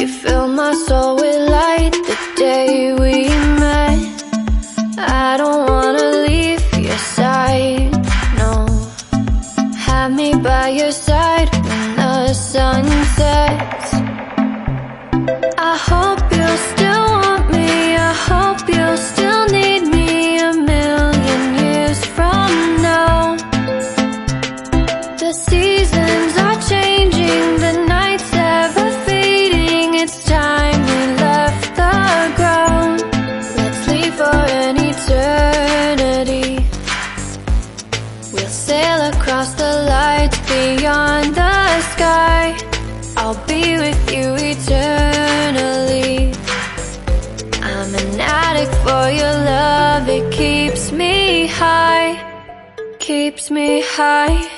You fill my soul with light the day we met. I don't wanna leave your side, no. Have me by your side when the sun sets. I hope you'll still want me, I hope you'll still need me a million years from now. The seasons are changing, the nights ever fading. It's time we left the ground. Let's leave for an eternity. We'll sail across the lights beyond the sky. I'll be with you eternally. I'm an addict for your love, it keeps me high, keeps me high.